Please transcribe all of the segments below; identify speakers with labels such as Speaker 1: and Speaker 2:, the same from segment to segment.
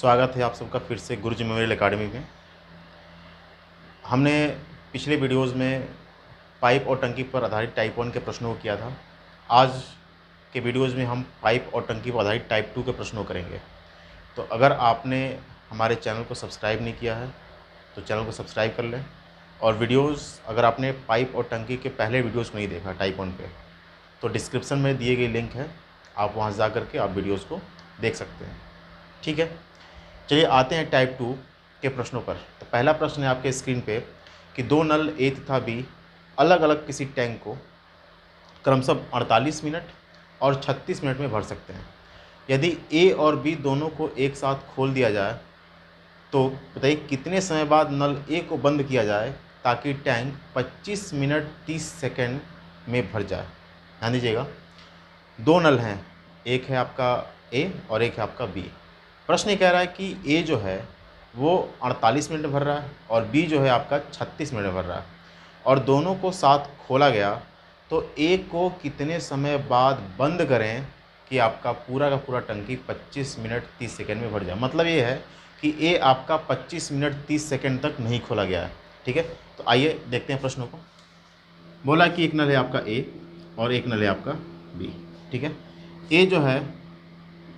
Speaker 1: स्वागत है आप सबका फिर से गुरुजी मेमोरियल एकेडमी में। हमने पिछले वीडियोस में पाइप और टंकी पर आधारित टाइप 1 के प्रश्नों को किया था। आज के वीडियोस में हम पाइप और टंकी पर आधारित टाइप 2 के प्रश्नों करेंगे। तो अगर आपने हमारे चैनल को सब्सक्राइब नहीं किया है तो चैनल को सब्सक्राइब कर लें, और वीडियोज़ अगर आपने पाइप और टंकी के पहले वीडियोज़ को नहीं देखा टाइप 1 पे, तो डिस्क्रिप्शन में दिए गए लिंक है, आप वहाँ जा करके आप वीडियोज़ को देख सकते हैं। ठीक है, चलिए आते हैं टाइप 2 के प्रश्नों पर। तो पहला प्रश्न है आपके स्क्रीन पे कि दो नल ए तथा बी अलग अलग किसी टैंक को क्रमशः 48 मिनट और 36 मिनट में भर सकते हैं। यदि ए और बी दोनों को एक साथ खोल दिया जाए तो बताइए कितने समय बाद नल ए को बंद किया जाए ताकि टैंक 25 मिनट 30 सेकंड में भर जाए। ध्यान दीजिएगा, दो नल हैं, एक है आपका ए और एक है आपका बी। प्रश्न ये कह रहा है कि ए जो है वो 48 मिनट में भर रहा है और बी जो है आपका 36 मिनट में भर रहा है, और दोनों को साथ खोला गया तो ए को कितने समय बाद बंद करें कि आपका पूरा का पूरा टंकी 25 मिनट 30 सेकंड में भर जाए। मतलब ये है कि ए आपका 25 मिनट 30 सेकंड तक नहीं खोला गया है। ठीक है, तो आइए देखते हैं प्रश्नों को। बोला कि एक नल है आपका ए और एक नल है आपका बी। ठीक है, ए जो है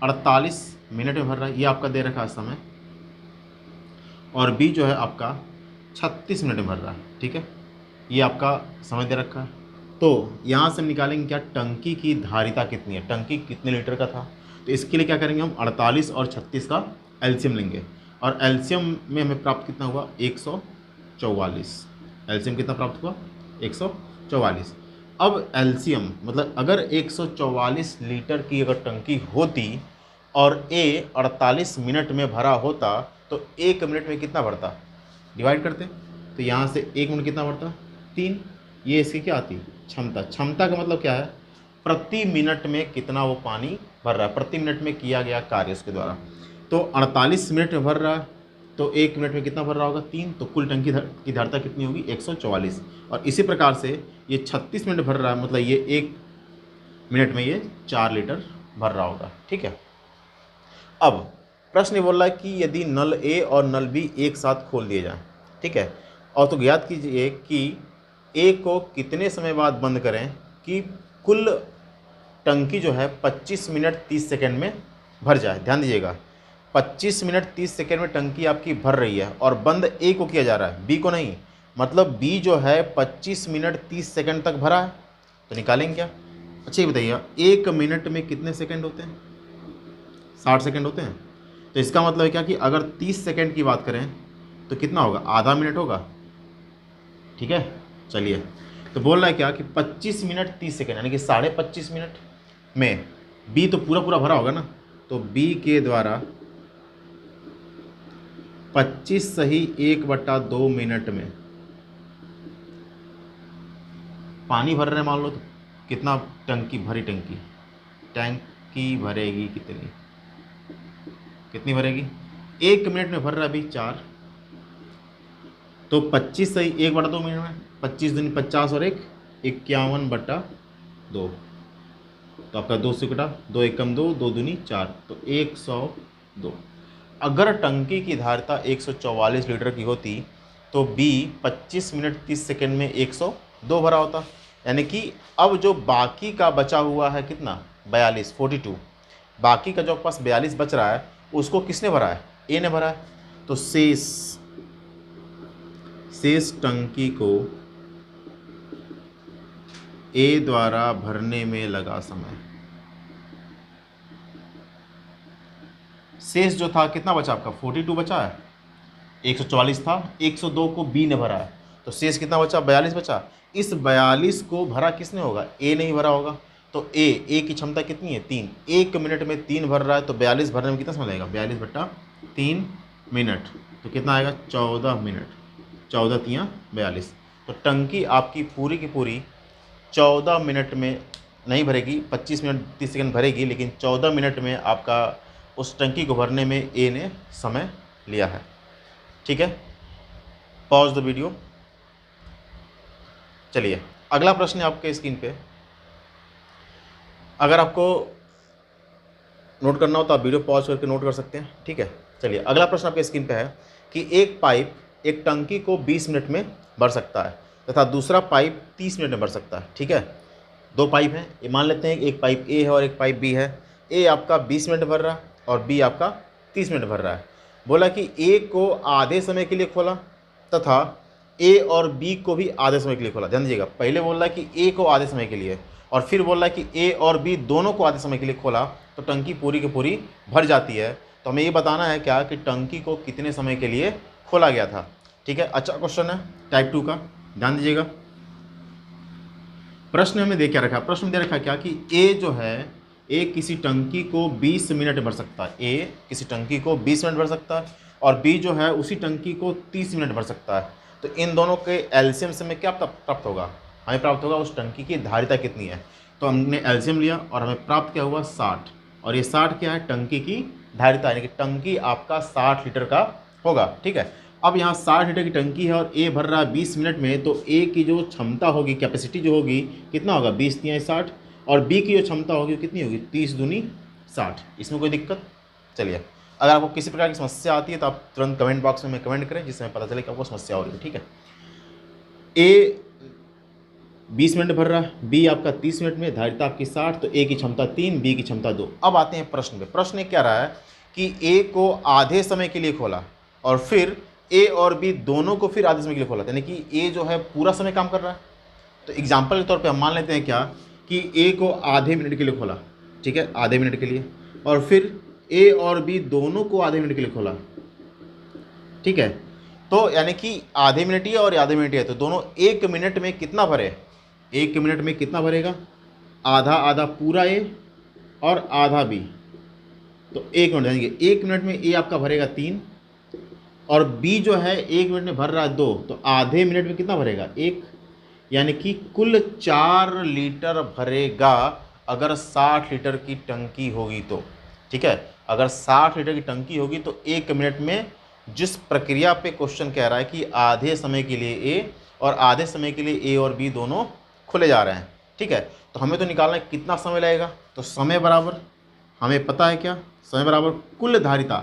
Speaker 1: 48 मिनट में भर रहा है, ये आपका दे रखा है समय, और बी जो है आपका 36 मिनट में भर रहा है। ठीक है, ये आपका समय दे रखा है। तो यहाँ से हम निकालेंगे क्या, टंकी की धारिता कितनी है, टंकी कितने लीटर का था। तो इसके लिए क्या करेंगे, हम 48 और 36 का एलसीएम लेंगे, और एलसीएम में हमें प्राप्त कितना हुआ 144। एलसीएम कितना प्राप्त हुआ 144। अब एलसीएम मतलब अगर 144 लीटर की अगर टंकी होती और ए 48 मिनट में भरा होता तो 1 मिनट में कितना भरता, डिवाइड करते। तो यहाँ से 1 मिनट कितना भरता 3। ये इसकी क्या आती क्षमता। क्षमता का मतलब क्या है, प्रति मिनट में कितना वो पानी भर रहा है, प्रति मिनट में किया गया कार्य उसके द्वारा। तो 48 मिनट में भर रहा है तो 1 मिनट में कितना भर रहा होगा 3, तो कुल टंकी की धारिता कितनी होगी 144। और इसी प्रकार से ये 36 मिनट भर रहा है, मतलब ये 1 मिनट में ये 4 लीटर भर रहा होगा। ठीक है, अब प्रश्न बोल रहा है कि यदि नल ए और नल बी एक साथ खोल दिए जाएं, ठीक है, और तो ज्ञात कीजिए कि ए को कितने समय बाद बंद करें कि कुल टंकी जो है 25 मिनट 30 सेकंड में भर जाए। ध्यान दीजिएगा, 25 मिनट 30 सेकंड में टंकी आपकी भर रही है और बंद ए को किया जा रहा है, बी को नहीं। मतलब बी जो है 25 मिनट 30 सेकंड तक भरा है। तो निकालेंगे क्या, अच्छा ये बताइए 1 मिनट में कितने सेकंड होते हैं, 60 सेकंड होते हैं। तो इसका मतलब है क्या कि अगर 30 सेकंड की बात करें तो कितना होगा, आधा मिनट होगा। ठीक है, चलिए, तो बोल रहा है क्या कि 25 मिनट 30 सेकंड यानी कि 25.5 मिनट में बी तो पूरा पूरा भरा होगा ना, तो बी के द्वारा 25 सही 1/2 मिनट में पानी भर रहे हैं। मान लो तो कितना टंकी भरी, टंकी भरेगी कितनी भरेगी, 1 मिनट में भर रहा है अभी 4, तो 25 सही 1/2 मिनट में 25 दूनी 50 और 1 51/2। तो आपका 2 से कटा 2 एकम 2, 2 दूनी 4, तो 102। अगर टंकी की धारिता 144 लीटर की होती तो बी 25 मिनट 30 सेकंड में 102 भरा होता। यानी कि अब जो बाकी का बचा हुआ है कितना 42, बाकी का जो पास 42 बच रहा है उसको किसने भरा है, ए ने भरा है। तो शेष टंकी को ए द्वारा भरने में लगा समय, शेष जो था कितना बचा आपका 42 बचा है, 144 था, 102 को बी ने भरा है, तो शेष कितना बचा 42 बचा। इस 42 को भरा किसने होगा, ए नहीं भरा होगा। तो ए की क्षमता कितनी है 3, 1 मिनट में 3 भर रहा है, तो 42 भरने में कितना समय लगेगा 42/3 मिनट, तो कितना आएगा 14 मिनट, 14 तियाँ 42। तो टंकी आपकी पूरी की पूरी 14 मिनट में नहीं भरेगी, 25 मिनट 30 सेकंड भरेगी, लेकिन 14 मिनट में आपका उस टंकी को भरने में ए ने समय लिया है। ठीक है, पॉज द वीडियो। चलिए अगला प्रश्न है आपके स्क्रीन पे। अगर आपको नोट करना हो तो आप वीडियो पॉज करके नोट कर सकते हैं। ठीक है, चलिए अगला प्रश्न आपके स्क्रीन पे है कि एक पाइप एक टंकी को 20 मिनट में भर सकता है तथा दूसरा पाइप 30 मिनट में भर सकता है। ठीक है, दो पाइप हैं, ये मान लेते हैं कि एक पाइप ए है और एक पाइप बी है। ए आपका 20 मिनट भर रहा है और बी आपका 30 मिनट भर रहा है। बोला कि ए को आधे समय के लिए खोला तथा ए और बी को भी आधे समय के लिए खोला। ध्यान दीजिएगा, पहले बोल रहा है कि ए को आधे समय के लिए और फिर बोल रहा है कि ए और बी दोनों को आधे समय के लिए खोला तो टंकी पूरी की पूरी भर जाती है। तो हमें ये बताना है क्या कि टंकी को कितने समय के लिए खोला गया था। ठीक है, अच्छा क्वेश्चन है टाइप 2 का, ध्यान दीजिएगा। प्रश्न हमें दे क्या रखा, प्रश्न दे रखा क्या कि ए जो है, ए किसी टंकी को 20 मिनट भर सकता है। ए किसी टंकी को 20 मिनट भर सकता है और बी जो है उसी टंकी को 30 मिनट भर सकता है। तो इन दोनों के एलसीएम से हमें क्या प्राप्त होगा, हमें प्राप्त होगा उस टंकी की धारिता कितनी है। तो हमने एलसीएम लिया और हमें प्राप्त क्या हुआ 60, और ये 60 क्या है, टंकी की धारिता, यानी कि टंकी आपका 60 लीटर का होगा। ठीक है, अब यहाँ 60 लीटर की टंकी है और ए भर रहा है 20 मिनट में, तो ए की जो क्षमता होगी, कैपेसिटी जो होगी, कितना होगा 20 × 60, और बी की जो क्षमता होगी कितनी होगी 30 दूनी 60। इसमें कोई दिक्कत? चलिए, अगर आपको किसी प्रकार की समस्या आती है तो आप तुरंत कमेंट बॉक्स में हमें कमेंट करें, जिससे हमें पता चले कि आपको समस्या हो रही है। ठीक है, ए 20 मिनट भर रहा है, बी आपका 30 मिनट में, धारिता आपकी 60, तो ए की क्षमता 3, बी की क्षमता 2। अब आते हैं प्रश्न पे। प्रश्न क्या रहा है कि ए को आधे समय के लिए खोला और फिर ए और बी दोनों को फिर आधे समय के लिए खोला, यानी कि ए जो है पूरा समय काम कर रहा है। तो एग्जाम्पल के तौर पे हम मान लेते हैं क्या कि ए को आधे मिनट के लिए खोला, ठीक है, आधे मिनट के लिए, और फिर ए और बी दोनों को आधे मिनट के लिए खोला। ठीक है, तो यानी कि आधे मिनट ही और आधे मिनट ही है, तो दोनों 1 मिनट में कितना भरे, 1 मिनट में कितना भरेगा, आधा आधा पूरा ए और आधा बी। तो 1 मिनट, यानी कि 1 मिनट में ए आपका भरेगा 3 और बी जो है 1 मिनट में भर रहा है 2, तो आधे मिनट में कितना भरेगा 1, यानी कि कुल 4 लीटर भरेगा अगर 60 लीटर की टंकी होगी तो। ठीक है, अगर 60 लीटर की टंकी होगी तो 1 मिनट में, जिस प्रक्रिया पे क्वेश्चन कह रहा है कि आधे समय के लिए ए और आधे समय के लिए ए और बी दोनों खुले जा रहे हैं। ठीक है, तो हमें तो निकालना है कितना समय लगेगा, तो समय बराबर हमें पता है क्या, समय बराबर कुल धारिता,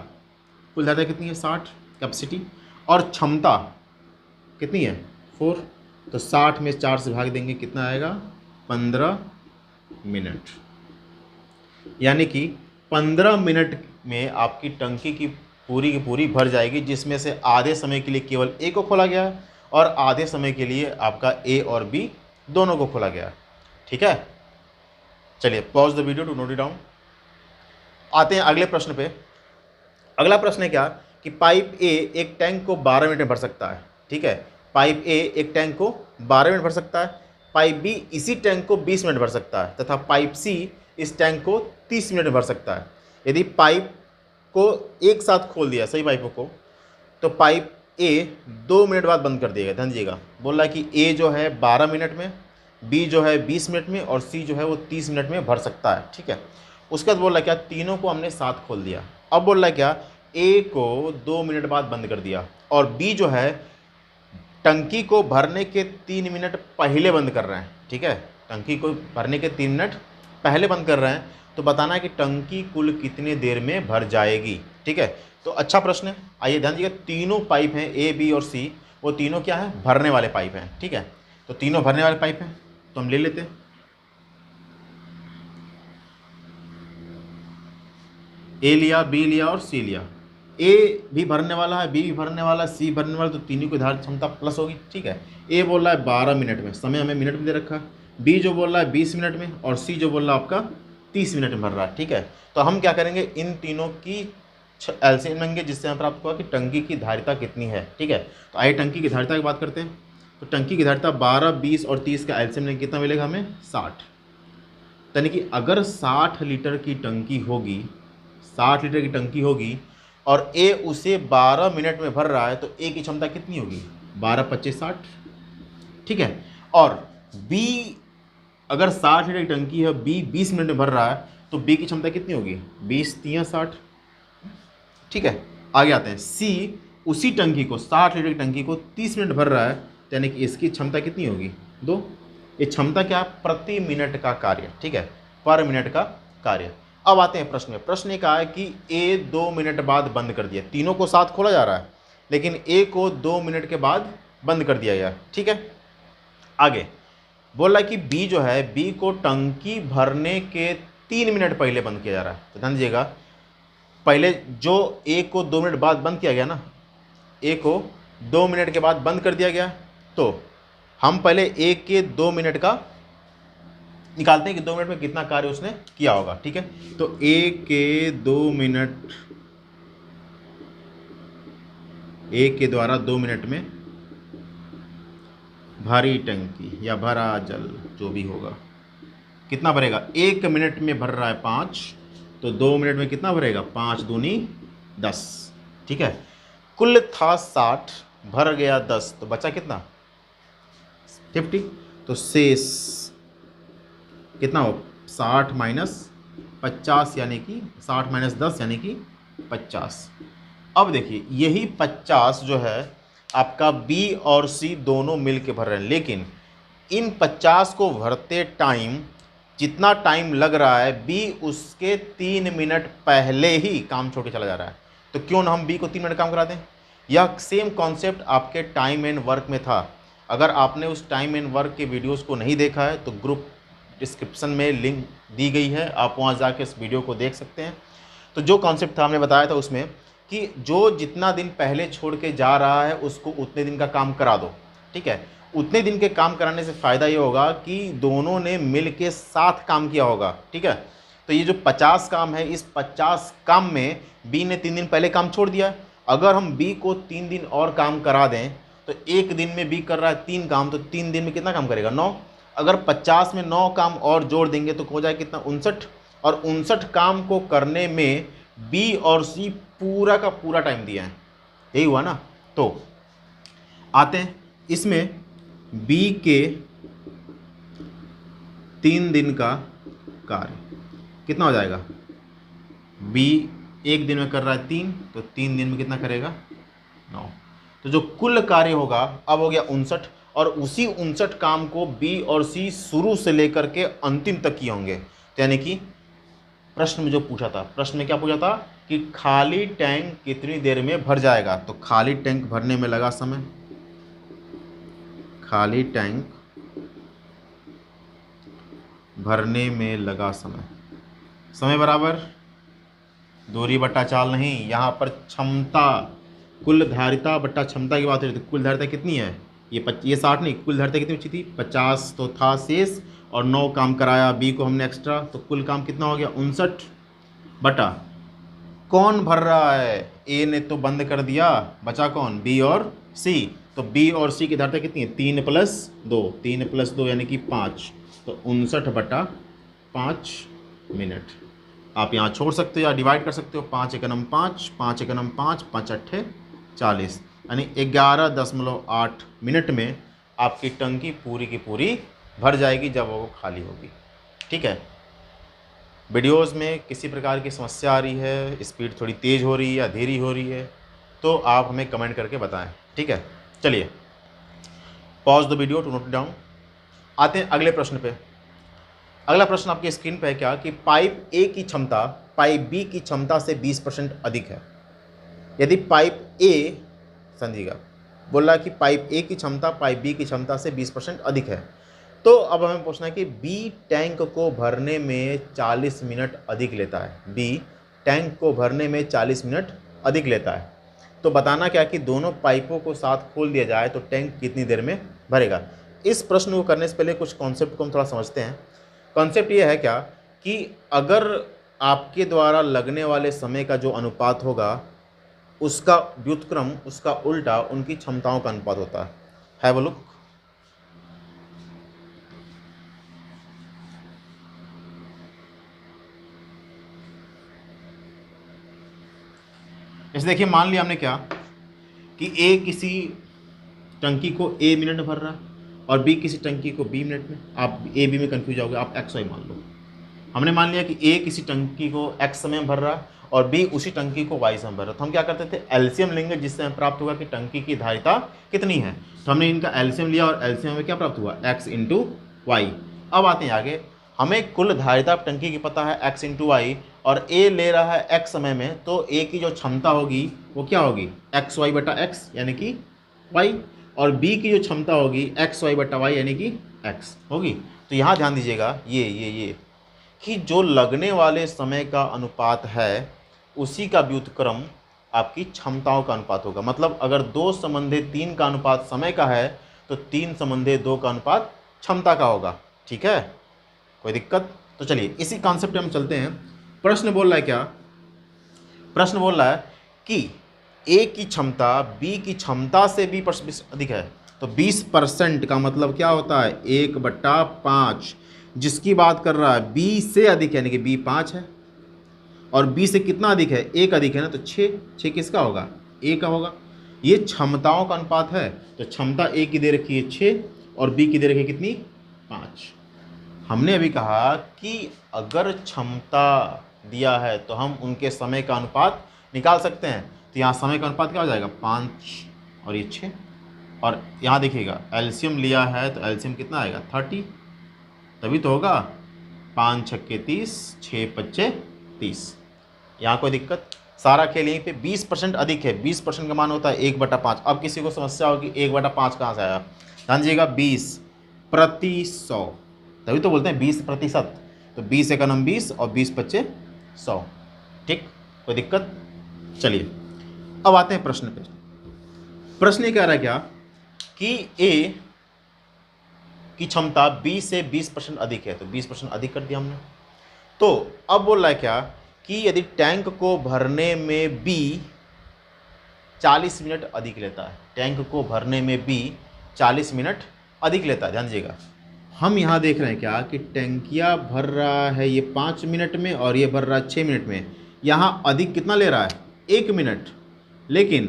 Speaker 1: कुल धारिता कितनी है 60 कैपेसिटी, और क्षमता कितनी है 4, तो 60 में 4 से भाग देंगे कितना आएगा 15 मिनट, यानी कि 15 मिनट में आपकी टंकी की पूरी भर जाएगी, जिसमें से आधे समय के लिए केवल ए को खोला गया है और आधे समय के लिए आपका ए और बी दोनों को खोला गया है। ठीक है, चलिए pause the video to note it down. आते हैं अगले प्रश्न पे। अगला प्रश्न है क्या कि पाइप ए एक टैंक को 12 मिनट में भर सकता है। ठीक है, पाइप ए एक टैंक को 12 मिनट भर सकता है, पाइप बी इसी टैंक को 20 मिनट भर सकता है तथा पाइप सी इस टैंक को 30 मिनट में भर सकता है। यदि पाइप को एक साथ खोल दिया, सही पाइपों को, तो पाइप ए 2 मिनट बाद बंद कर दिएगा। ध्यान दीजिएगा, बोल रहा है कि ए जो है 12 मिनट में, बी जो है 20 मिनट में और सी जो है वो 30 मिनट में भर सकता है। ठीक है, उसके बाद बोल रहा है क्या तीनों को हमने साथ खोल दिया। अब बोल रहा है क्या ए को 2 मिनट बाद बंद कर दिया और बी जो है टंकी को भरने के 3 मिनट पहले बंद कर रहे हैं। ठीक है, टंकी को भरने के 3 मिनट पहले बंद कर रहे हैं, तो बताना है कि टंकी कुल कितने देर में भर जाएगी। ठीक है, तो अच्छा प्रश्न है। आइए ध्यान दीजिएगा, तीनों पाइप हैं ए बी और सी, वो तीनों क्या है भरने वाले पाइप हैं। ठीक है, तो तीनों भरने वाले पाइप हैं, तो हम ले लेते हैं ए लिया, बी लिया और सी लिया। ए भी भरने वाला है, बी भी भरने वाला है, सी भरने वाला है, तो तीनों की धारिता क्षमता प्लस होगी। ठीक है, ए बोल रहा है 12 मिनट में, समय हमें मिनट में दे रखा है, बी जो बोल रहा है 20 मिनट में और सी जो बोल रहा है आपका 30 मिनट में भर रहा है। ठीक है, तो हम क्या करेंगे, इन तीनों की एलसीएम लेंगे, जिससे हमें प्राप्त हुआ कि टंकी की धारिता कितनी है। ठीक है, तो आइए टंकी की धारिता की बात करते हैं। तो टंकी की धारिता 12, 20 और 30 का एलसीएम लेंगे, कितना मिलेगा हमें 60। यानी कि अगर 60 लीटर की टंकी होगी, 60 लीटर की टंकी होगी और ए उसे 12 मिनट में भर रहा है, तो ए की क्षमता कितनी होगी 12 25 60। ठीक है, और बी अगर 60 लीटर की टंकी है, बी 20 मिनट में भर रहा है, तो बी की क्षमता कितनी होगी 20 3 60। ठीक है, आगे आते हैं, सी उसी टंकी को 60 लीटर की टंकी को 30 मिनट भर रहा है, यानी कि इसकी क्षमता कितनी होगी 2। ये क्षमता क्या है, प्रति मिनट का कार्य। ठीक है, पर मिनट का कार्य। अब आते हैं प्रश्न में। प्रश्न का है कि ए 2 मिनट बाद बंद कर दिया, तीनों को साथ खोला जा रहा है लेकिन ए को 2 मिनट के बाद बंद कर दिया गया, ठीक है। आगे बोल रहा है कि बी जो है, बी को टंकी भरने के 3 मिनट पहले बंद किया जा रहा है। तो ध्यान दीजिएगा, पहले जो ए को 2 मिनट बाद बंद किया गया ना, ए को 2 मिनट के बाद बंद कर दिया गया, तो हम पहले ए के 2 मिनट का निकालते हैं कि 2 मिनट में कितना कार्य उसने किया होगा, ठीक है। तो ए के 2 मिनट, ए के द्वारा 2 मिनट में भारी टंकी या भरा जल जो भी होगा कितना भरेगा, 1 मिनट में भर रहा है 5, तो 2 मिनट में कितना भरेगा, 5 दूनी 10, ठीक है। कुल था 60, भर गया 10, तो बचा कितना 50, तो शेष कितना हो 60 माइनस 50 यानी कि 60 माइनस 10 यानी कि 50। अब देखिए यही 50 जो है आपका बी और सी दोनों मिल के भर रहे हैं, लेकिन इन 50 को भरते टाइम जितना टाइम लग रहा है बी उसके 3 मिनट पहले ही काम छोड़ के चला जा रहा है। तो क्यों ना हम बी को 3 मिनट काम करा दें। यह सेम कॉन्सेप्ट आपके टाइम एंड वर्क में था। अगर आपने उस टाइम एंड वर्क के वीडियोस को नहीं देखा है तो ग्रुप डिस्क्रिप्शन में लिंक दी गई है, आप वहाँ जाके इस वीडियो को देख सकते हैं। तो जो कॉन्सेप्ट था हमने बताया था उसमें कि जो जितना दिन पहले छोड़ के जा रहा है उसको उतने दिन का काम करा दो, ठीक है। उतने दिन के काम कराने से फ़ायदा ये होगा कि दोनों ने मिल के साथ काम किया होगा, ठीक है। तो ये जो 50 काम है, इस 50 काम में बी ने 3 दिन पहले काम छोड़ दिया। अगर हम बी को 3 दिन और काम करा दें तो एक दिन में बी कर रहा है 3 काम, तो 3 दिन में कितना काम करेगा 9। अगर 50 में 9 काम और जोड़ देंगे तो हो जाए कितना 59, और 59 काम को करने में बी और सी पूरा का पूरा टाइम दिया है, यही हुआ ना। तो आते हैं इसमें बी के 3 दिन का कार्य कितना हो जाएगा, बी एक दिन में कर रहा है 3, तो 3 दिन में कितना करेगा 9। तो जो कुल कार्य होगा अब हो गया 59, और उसी 59 काम को बी और सी शुरू से लेकर के अंतिम तक किए होंगे। तो यानी कि प्रश्न में जो पूछा था, प्रश्न में क्या पूछा था कि खाली टैंक कितनी देर में भर जाएगा। तो खाली टैंक भरने में लगा समय, खाली टैंक भरने में लगा समय, समय बराबर दूरी बट्टा चाल नहीं, यहाँ पर क्षमता, कुल धारिता बट्टा क्षमता की बात हो रही थी। कुल धारिता कितनी है, ये 60 नहीं, कुल धारिता कितनी बची थी 50, तो था शेष, और 9 काम कराया बी को हमने एक्स्ट्रा, तो कुल काम कितना हो गया 59 बटा कौन भर रहा है, ए ने तो बंद कर दिया, बचा कौन बी और सी। तो बी और सी की धारिता कितनी है 3 + 2 यानी कि 5, तो 59 बटा 5 मिनट। आप यहाँ छोड़ सकते हो या डिवाइड कर सकते हो, 5 एकम 5, 5 एकम 5, 5 अट्ठे 40, यानी 11.8 मिनट में आपकी टंकी पूरी की पूरी भर जाएगी जब वो खाली होगी, ठीक है। वीडियोज़ में किसी प्रकार की समस्या आ रही है, स्पीड थोड़ी तेज़ हो रही है या धीरे हो रही है, तो आप हमें कमेंट करके बताएं, ठीक है। चलिए pause the video to note down. आते हैं अगले प्रश्न पे। अगला प्रश्न आपकी स्क्रीन पे है क्या कि पाइप ए की क्षमता पाइप बी की क्षमता से 20% अधिक है। यदि पाइप ए, समझिएगा, बोल रहा है कि पाइप ए की क्षमता पाइप बी की क्षमता से 20% अधिक है, तो अब हमें पूछना है कि बी टैंक को भरने में 40 मिनट अधिक लेता है। बी टैंक को भरने में 40 मिनट अधिक लेता है, तो बताना क्या कि दोनों पाइपों को साथ खोल दिया जाए तो टैंक कितनी देर में भरेगा। इस प्रश्न को करने से पहले कुछ कॉन्सेप्ट को हम थोड़ा समझते हैं। कॉन्सेप्ट ये है क्या कि अगर आपके द्वारा लगने वाले समय का जो अनुपात होगा उसका व्युत्क्रम, उसका उल्टा उनकी क्षमताओं का अनुपात होता है। Have a look. जैसे देखिए, मान लिया हमने क्या कि ए किसी टंकी को ए मिनट में भर रहा है और बी किसी टंकी को बी मिनट में। आप ए बी में कंफ्यूज होगे, आप एक्स वाई मान लो। हमने मान लिया कि ए किसी टंकी को एक्स समय में भर रहा है और बी उसी टंकी को वाई समय भर रहा है। तो हम क्या करते थे, एलसीएम लेंगे, जिससे हमें प्राप्त होगा कि टंकी की धारिता कितनी है। तो हमने इनका एलसीएम लिया और एलसीएम में क्या प्राप्त हुआ, एक्स इंटू वाई। अब आते हैं आगे, हमें कुल धारिता टंकी की पता है x इंटू वाई, और a ले रहा है x समय में, तो a की जो क्षमता होगी वो क्या होगी एक्स वाई बटा एक्स यानी कि y, और b की जो क्षमता होगी एक्स वाई बटा वाई यानी कि x होगी। तो यहाँ ध्यान दीजिएगा ये कि जो लगने वाले समय का अनुपात है उसी का व्युत्क्रम आपकी क्षमताओं का अनुपात होगा। मतलब अगर 2 संबंधे 3 का अनुपात समय का है तो 3 संबंधे 2 का अनुपात क्षमता का होगा। ठीक है, कोई दिक्कत? तो चलिए इसी कॉन्सेप्ट में हम चलते हैं। प्रश्न बोल रहा है क्या? प्रश्न बोल रहा है कि ए की क्षमता बी की क्षमता से 20% अधिक है। तो 20% का मतलब क्या होता है 1/5, जिसकी बात कर रहा है बी से अधिक यानी कि बी 5 है, और बी से कितना अधिक है 1 अधिक है ना, तो 6 किसका होगा ए का होगा। ये क्षमताओं का अनुपात है। तो क्षमता ए की दे रखी है 6 और बी की दे रखी है कितनी 5। हमने अभी कहा कि अगर क्षमता दिया है तो हम उनके समय का अनुपात निकाल सकते हैं। तो यहाँ समय का अनुपात क्या हो जाएगा 5 और ये 6, और यहाँ देखिएगा एलसीएम लिया है तो एलसीएम कितना आएगा 30, तभी तो होगा 5 छक्के 30, 6 पच्चे 30। यहाँ कोई दिक्कत? सारा खेल यहीं पे 20% अधिक है। 20% का मान होता है 1/5। अब किसी को समस्या होगी 1/5 कहाँ से आया? ध्यान दीजिएगा 20/100, तभी तो बोलते हैं 20%। तो 20 एकम 20 और 20 पच्चे 100। ठीक, कोई दिक्कत? चलिए अब आते हैं प्रश्न पे। प्रश्न ये कह रहा है क्या कि ए की क्षमता बी से 20% अधिक है। तो 20% अधिक कर दिया हमने। तो अब बोल रहा है क्या कि यदि टैंक को भरने में बी 40 मिनट अधिक लेता है, टैंक को भरने में बी 40 मिनट अधिक लेता है। ध्यान दीजिएगा हम यहाँ देख रहे हैं क्या कि टैंकिया भर रहा है ये 5 मिनट में और ये भर रहा है 6 मिनट में। यहाँ अधिक कितना ले रहा है 1 मिनट, लेकिन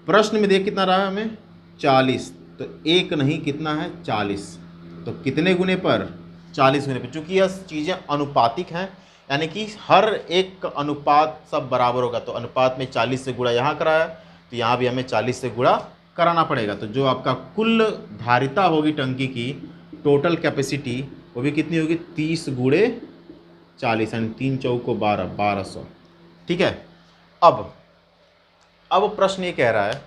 Speaker 1: प्रश्न में देख कितना रहा है हमें 40। तो एक नहीं कितना है 40, तो कितने गुने पर 40 गुने पर। चूँकि यह चीज़ें अनुपातिक हैं यानी कि हर एक का अनुपात सब बराबर होगा। तो अनुपात में 40 से गुणा यहाँ कराया तो यहाँ भी हमें 40 से गुणा कराना पड़ेगा। तो जो आपका कुल धारिता होगी टंकी की टोटल कैपेसिटी वो भी कितनी होगी 30 गुणे 40 यानी 3 चौको 12, 1200। ठीक है, अब प्रश्न ये कह रहा है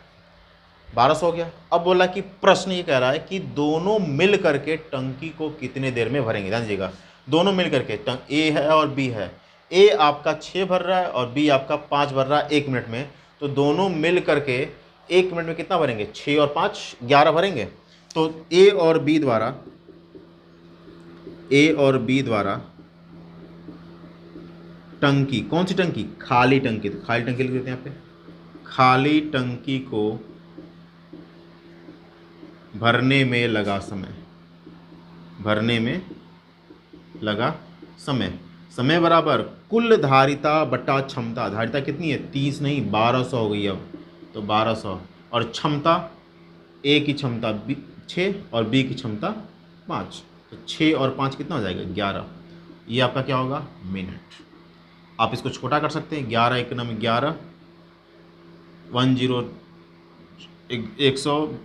Speaker 1: 1200 हो गया। अब बोला कि प्रश्न ये कह रहा है कि दोनों मिल करके टंकी को कितने देर में भरेंगे। ध्यान दीजिएगा दोनों मिल करके ए है और बी है, ए आपका 6 भर रहा है और बी आपका 5 भर रहा है 1 मिनट में। तो दोनों मिल करके 1 मिनट में कितना भरेंगे 6 और 5 11 भरेंगे। तो ए और बी द्वारा टंकी, कौन सी टंकी खाली टंकी, तो खाली टंकी लिख देते हैं यहाँ पे, खाली टंकी को भरने में लगा समय, भरने में लगा समय बराबर कुल धारिता बटा क्षमता। धारिता कितनी है 30 नहीं 1200 हो गई अब, तो 1200, और क्षमता ए की क्षमता 6 और बी की क्षमता 5। तो 6 और 5 कितना हो जाएगा 11। ये आपका क्या होगा मिनट। आप इसको छोटा कर सकते हैं 11 एकम 11, 100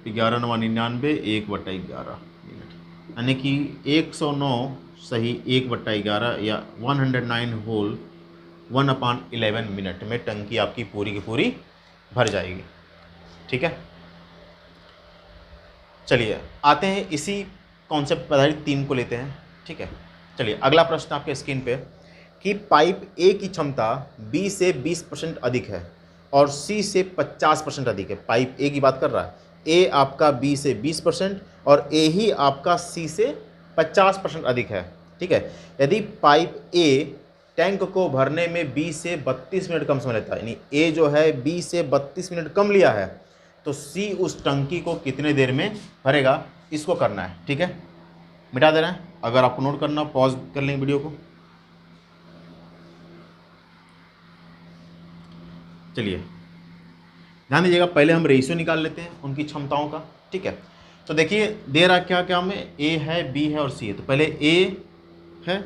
Speaker 1: 11 9 99 1/11 मिनट, यानी कि 109 सही 1/11 या 109 होल 1/11 मिनट में टंकी आपकी पूरी की पूरी भर जाएगी। ठीक है, चलिए आते हैं इसी कॉन्सेप्ट पर आधारित 3 को लेते हैं। ठीक है, चलिए अगला प्रश्न आपके स्क्रीन पे कि पाइप ए की क्षमता बी से 20% अधिक है और सी से 50% अधिक है। पाइप ए की बात कर रहा है, ए आपका बी से 20% और ए ही आपका सी से 50% अधिक है। ठीक है, यदि पाइप ए टैंक को भरने में बी से 32 मिनट कम समय लेता है, यानी ए जो है बी से 32 मिनट कम लिया है, तो सी उस टंकी को कितने देर में भरेगा, इसको करना है। ठीक है, मिटा देना है। अगर आपको नोट करना पॉज कर लेंगे वीडियो को। चलिए ध्यान दीजिएगा, पहले हम रेशियो निकाल लेते हैं उनकी क्षमताओं का। ठीक है, तो देखिए दे रहा क्या क्या हमें, ए है बी है और सी है। तो पहले ए है,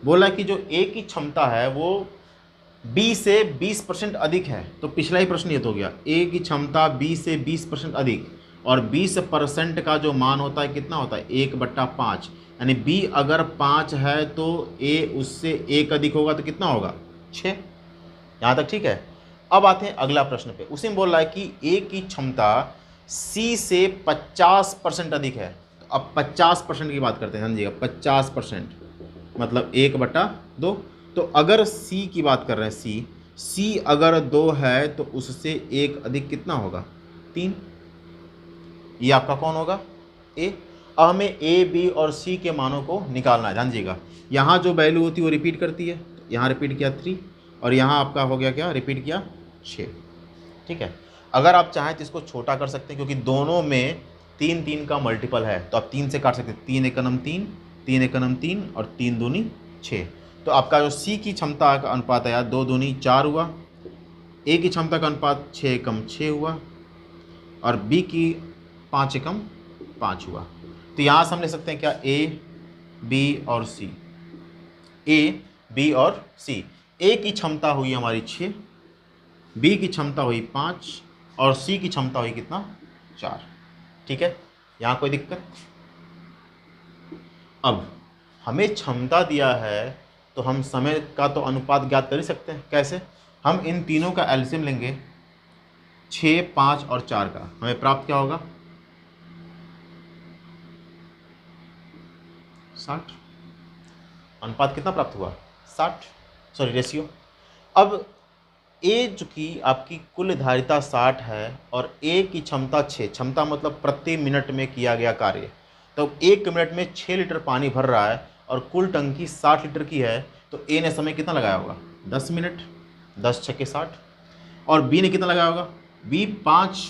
Speaker 1: बोला कि जो ए की क्षमता है वो बी से 20% अधिक है। तो पिछला ही प्रश्न ये तो हो गया, ए की क्षमता बी से 20% अधिक और 20% का जो मान होता है कितना होता है 1/5, यानी b अगर 5 है तो a उससे 1 अधिक होगा तो कितना होगा 6। यहाँ तक ठीक है। अब आते हैं अगला प्रश्न पे। उसी में बोल रहा है कि a की क्षमता c से 50% अधिक है। तो अब 50% की बात करते हैं, समझिएगा 50% मतलब 1/2। तो अगर c की बात कर रहे हैं, c अगर 2 है तो उससे 1 अधिक कितना होगा 3। ये आपका कौन होगा a। अब हमें a b और c के मानों को निकालना है। ध्यान, यहाँ जो वैल्यू होती है वो रिपीट करती है, तो यहाँ रिपीट किया 3 और यहाँ आपका हो गया क्या, रिपीट किया 6। ठीक है। अगर आप चाहें तो इसको छोटा कर सकते हैं, क्योंकि दोनों में 3 3 का मल्टीपल है, तो आप 3 से काट सकते हैं। 3 एकनम 3, 3 एकनम 3 और 3 दूनी 6। तो आपका जो c की क्षमता का अनुपात है यार 2 दूनी 4 हुआ, a की क्षमता का अनुपात 6 एकम 6 हुआ और b की 5 एकम 5 हुआ। तो यहाँ से हम ले सकते हैं क्या, a b और c, a b और c। a की क्षमता हुई हमारी 6, b की क्षमता हुई 5 और c की क्षमता हुई कितना 4। ठीक है, यहाँ कोई दिक्कत। अब हमें क्षमता दिया है तो हम समय का तो अनुपात ज्ञात कर ही सकते हैं। कैसे, हम इन तीनों का एलसीएम लेंगे 6, 5 और 4 का, हमें प्राप्त क्या होगा 60। अनुपात कितना प्राप्त हुआ 60, सॉरी रेशियो। अब ए जो कि आपकी कुल धारिता 60 है और ए की क्षमता 6, क्षमता मतलब प्रति मिनट में किया गया कार्य। तो 1 मिनट में 6 लीटर पानी भर रहा है और कुल टंकी 60 लीटर की है, तो ए ने समय कितना लगाया होगा 10 मिनट, 10 छक्के 60। और बी ने कितना लगाया होगा, बी 5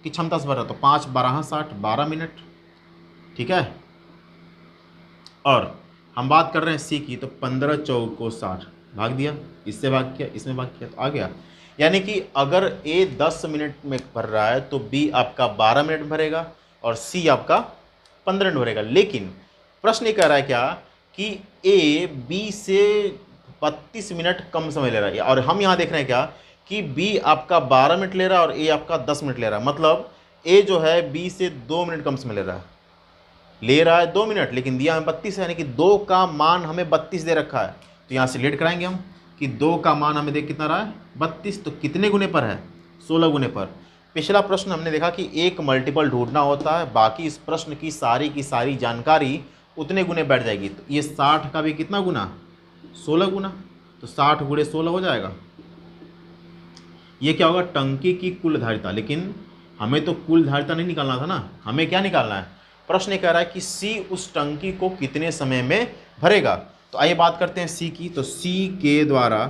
Speaker 1: की क्षमता से भर रहा, तो 5 12 60, 12 मिनट। ठीक है। और हम बात कर रहे हैं सी की, तो 15 चौको 60, भाग दिया, इससे भाग किया, इसमें भाग किया, तो आ गया। यानी कि अगर ए 10 मिनट में भर रहा है तो बी आपका 12 मिनट में भरेगा और सी आपका 15 मिनट भरेगा। लेकिन प्रश्न ये कह रहा है क्या कि ए बी से 32 मिनट कम समय ले रहा है, और हम यहाँ देख रहे हैं क्या कि बी आपका 12 मिनट ले रहा है और ए आपका 10 मिनट ले रहा है। मतलब ए जो है बी से 2 मिनट कम समय ले रहा है 2 मिनट, लेकिन दिया हमें 32 है, यानी कि 2 का मान हमें 32 दे रखा है। तो यहाँ से लेट कराएंगे हम कि 2 का मान हमें देख कितना रहा है 32, तो कितने गुने पर है 16 गुने पर। पिछला प्रश्न हमने देखा कि एक मल्टीपल ढूंढना होता है, बाकी इस प्रश्न की सारी जानकारी उतने गुने बैठ जाएगी। तो ये 60 का भी कितना गुना 16 गुना, तो 60 गुणे 16 हो जाएगा। ये क्या होगा टंकी की कुल धारिता। लेकिन हमें तो कुल धारिता नहीं निकालना था ना, हमें क्या निकालना है, प्रश्न ये कह रहा है कि सी उस टंकी को कितने समय में भरेगा। तो आइए बात करते हैं सी की। तो सी के द्वारा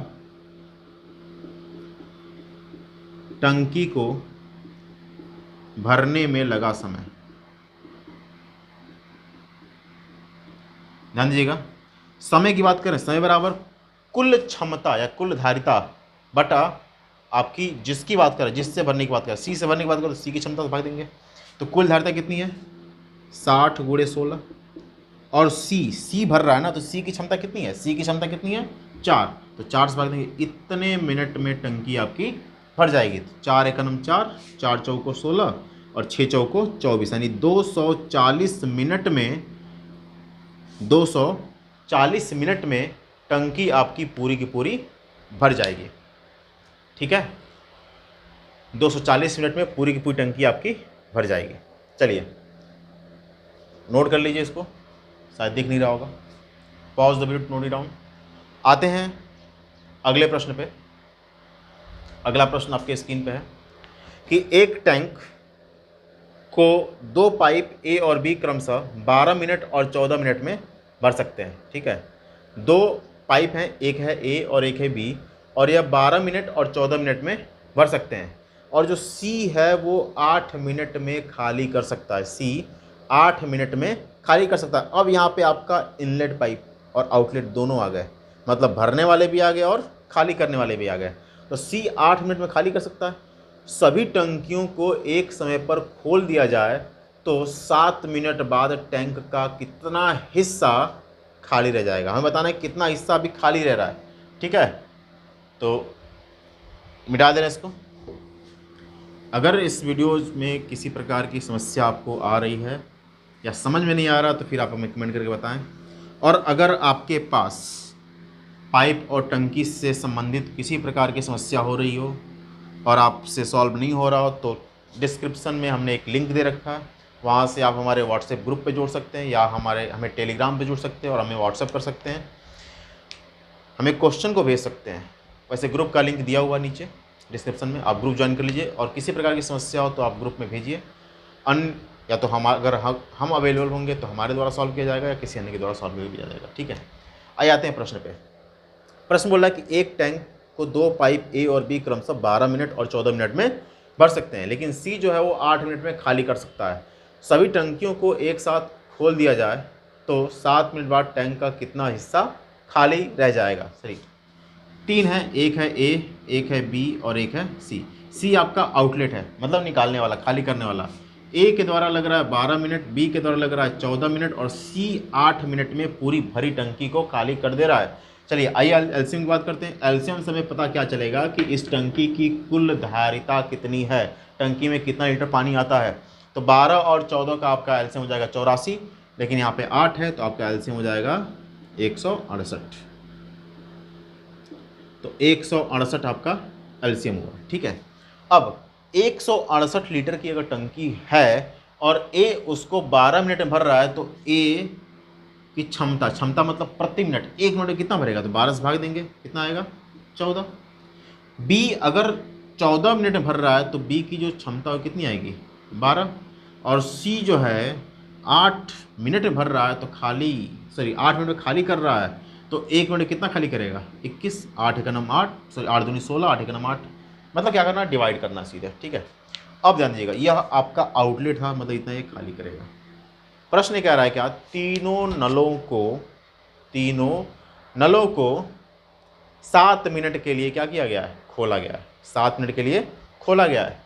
Speaker 1: टंकी को भरने में लगा समय, ध्यान दीजिएगा, समय की बात करें, समय बराबर कुल क्षमता या कुल धारिता बटा आपकी जिसकी बात करें, जिससे भरने की बात करें, सी से भरने की बात करें तो सी की क्षमता से भाग देंगे। तो कुल धारिता कितनी है 60 गुणे 16, और सी भर रहा है ना, तो सी की क्षमता कितनी है, सी की क्षमता कितनी है 4, तो 4 से भाग देंगे। इतने मिनट में टंकी आपकी भर जाएगी। तो 4 एकनम 4, 4 चौको 16 और 6 चौको 24, यानी 240 मिनट में 240 मिनट में टंकी आपकी पूरी की पूरी भर जाएगी। ठीक है, 240 मिनट में पूरी की पूरी टंकी आपकी भर जाएगी। चलिए नोट कर लीजिए इसको, शायद दिख नहीं रहा होगा, pause the video, note it down. आते हैं अगले प्रश्न पे। अगला प्रश्न आपके स्क्रीन पे है कि एक टैंक को 2 पाइप ए और बी क्रमशः 12 मिनट और 14 मिनट में भर सकते हैं। ठीक है, 2 पाइप हैं, एक है ए और एक है बी, और यह 12 मिनट और 14 मिनट में भर सकते हैं। और जो सी है वो 8 मिनट में खाली कर सकता है, सी 8 मिनट में खाली कर सकता है। अब यहाँ पे आपका इनलेट पाइप और आउटलेट दोनों आ गए, मतलब भरने वाले भी आ गए और खाली करने वाले भी आ गए। तो सी 8 मिनट में खाली कर सकता है। सभी टंकियों को एक समय पर खोल दिया जाए तो 7 मिनट बाद टैंक का कितना हिस्सा खाली रह जाएगा, हमें बताना है कितना हिस्सा अभी खाली रह रहा है। ठीक है, तो मिटा देना इसको। अगर इस वीडियो में किसी प्रकार की समस्या आपको आ रही है या समझ में नहीं आ रहा तो फिर आप हमें कमेंट करके बताएं। और अगर आपके पास पाइप और टंकी से संबंधित किसी प्रकार की समस्या हो रही हो और आपसे सॉल्व नहीं हो रहा हो तो डिस्क्रिप्शन में हमने एक लिंक दे रखा है, वहाँ से आप हमारे व्हाट्सएप ग्रुप पे जुड़ सकते हैं या हमें टेलीग्राम पे जुड़ सकते हैं और हमें व्हाट्सएप कर सकते हैं, हमें क्वेश्चन को भेज सकते हैं। वैसे ग्रुप का लिंक दिया हुआ नीचे डिस्क्रिप्शन में, आप ग्रुप ज्वाइन कर लीजिए और किसी प्रकार की समस्या हो तो आप ग्रुप में भेजिए। या तो अगर हम अवेलेबल होंगे तो हमारे द्वारा सॉल्व किया जाएगा या किसी अन्य के द्वारा सॉल्व किया जाएगा। ठीक है, आइए आते हैं प्रश्न पे। प्रश्न बोल रहा है कि एक टैंक को 2 पाइप ए और बी क्रमशः 12 मिनट और 14 मिनट में भर सकते हैं, लेकिन सी जो है वो 8 मिनट में खाली कर सकता है। सभी टंकियों को एक साथ खोल दिया जाए तो 7 मिनट बाद टैंक का कितना हिस्सा खाली रह जाएगा। सही 3 है, एक है ए, एक है बी और एक है सी। सी आपका आउटलेट है, मतलब निकालने वाला, खाली करने वाला। ए के द्वारा लग रहा है 12 मिनट, बी के द्वारा लग रहा है 14 मिनट और सी 8 मिनट में पूरी भरी टंकी को खाली कर दे रहा है। चलिए आइए एलसीएम की बात करते हैं। एलसीएम से हमें पता क्या चलेगा कि इस टंकी की कुल धारिता कितनी है, टंकी में कितना लीटर पानी आता है। तो 12 और 14 का आपका एलसीएम हो जाएगा 84, लेकिन यहाँ पे 8 है तो आपका एलसीएम हो जाएगा 168। तो 168 आपका एलसीएम हुआ। ठीक है, अब 168 लीटर की अगर टंकी है और ए उसको 12 मिनट में भर रहा है तो ए की क्षमता मतलब प्रति मिनट 1 मिनट में कितना भरेगा, तो 12 से भाग देंगे, कितना आएगा 14। बी अगर 14 मिनट में भर रहा है तो बी की जो क्षमता है कितनी आएगी 12। और सी जो है 8 मिनट में भर रहा है तो 8 मिनट में खाली कर रहा है तो 1 मिनट में कितना खाली करेगा 21। 8 का नम 8, 8 दूनी 16, 8 का नम 8, मतलब क्या करना, डिवाइड करना सीधे। ठीक है, अब ध्यान दीजिएगा, यह आपका आउटलेट था, मतलब इतना ये खाली करेगा। प्रश्न कह रहा है क्या, तीनों नलों को 7 मिनट के लिए क्या किया गया है, खोला गया है। 7 मिनट के लिए खोला गया है।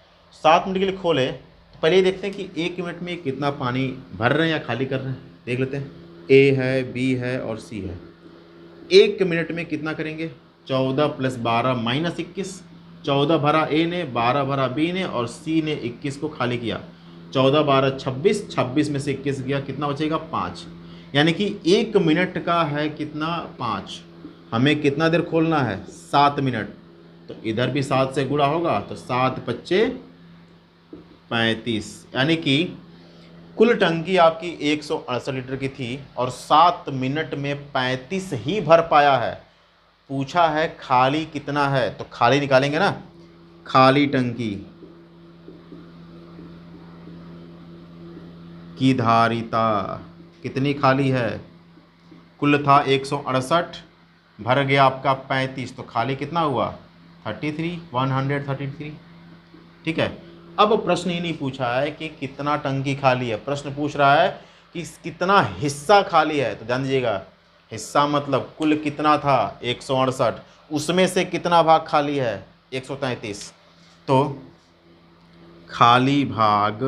Speaker 1: 7 मिनट के लिए खोले तो पहले ये देखते हैं कि 1 मिनट में कितना पानी भर रहे हैं या खाली कर रहे हैं, देख लेते हैं। ए है, बी है और सी है। 1 मिनट में कितना करेंगे, 14 + 12 - 21। 14 भरा ए ने, 12 भरा बी ने और सी ने 21 को खाली किया। 14 12 26, 26 में से 21 गया, कितना बचेगा 5। यानी कि 1 मिनट का है कितना 5। हमें कितना देर खोलना है 7 मिनट, तो इधर भी 7 से गुणा होगा तो 7 × 5 = 35। यानी कि कुल टंकी आपकी 168 लीटर की थी और 7 मिनट में 35 ही भर पाया है। पूछा है खाली कितना है, तो खाली निकालेंगे ना। खाली टंकी की धारिता कितनी खाली है, कुल था 168, भर गया आपका 35, तो खाली कितना हुआ 133। ठीक है, अब प्रश्न ही नहीं पूछा है कि कितना टंकी खाली है, प्रश्न पूछ रहा है कि कितना हिस्सा खाली है। तो ध्यान दीजिएगा, हिस्सा मतलब कुल कितना था 168, उसमें से कितना भाग खाली है 133। तो खाली भाग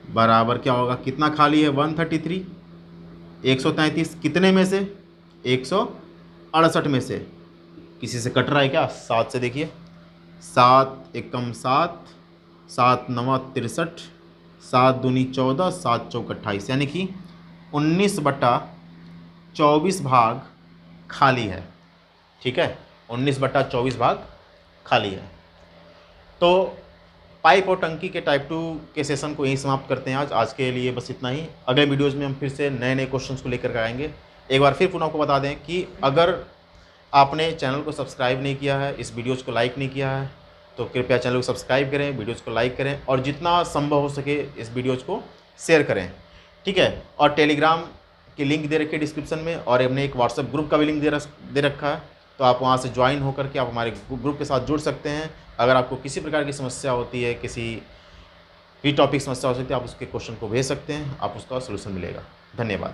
Speaker 1: बराबर क्या होगा, कितना खाली है 133, 133 कितने में से 168 में से। किसी से कट रहा है क्या, 7 से देखिए, 7 एकम 7, 7 9 63, 7 दूनी 14, 7 चौक 28, यानी कि 19/24 भाग खाली है। ठीक है, 19/24 भाग खाली है। तो पाइप और टंकी के टाइप 2 के सेशन को यहीं समाप्त करते हैं। आज के लिए बस इतना ही। अगले वीडियोज़ में हम फिर से नए क्वेश्चंस को लेकर आएंगे। एक बार फिर पुनः आपको बता दें कि अगर आपने चैनल को सब्सक्राइब नहीं किया है, इस वीडियोज़ को लाइक नहीं किया है, तो कृपया चैनल को सब्सक्राइब करें, वीडियोज़ को लाइक करें और जितना संभव हो सके इस वीडियोज़ को शेयर करें। ठीक है, और टेलीग्राम की लिंक दे रखी है डिस्क्रिप्शन में और हमने एक व्हाट्सएप ग्रुप का भी लिंक दे रखा है, तो आप वहाँ से ज्वाइन होकर के आप हमारे ग्रुप के साथ जुड़ सकते हैं। अगर आपको किसी प्रकार की समस्या होती है, किसी भी टॉपिक समस्या हो सकती है, आप उसके क्वेश्चन को भेज सकते हैं, आप उसका सलूशन मिलेगा। धन्यवाद।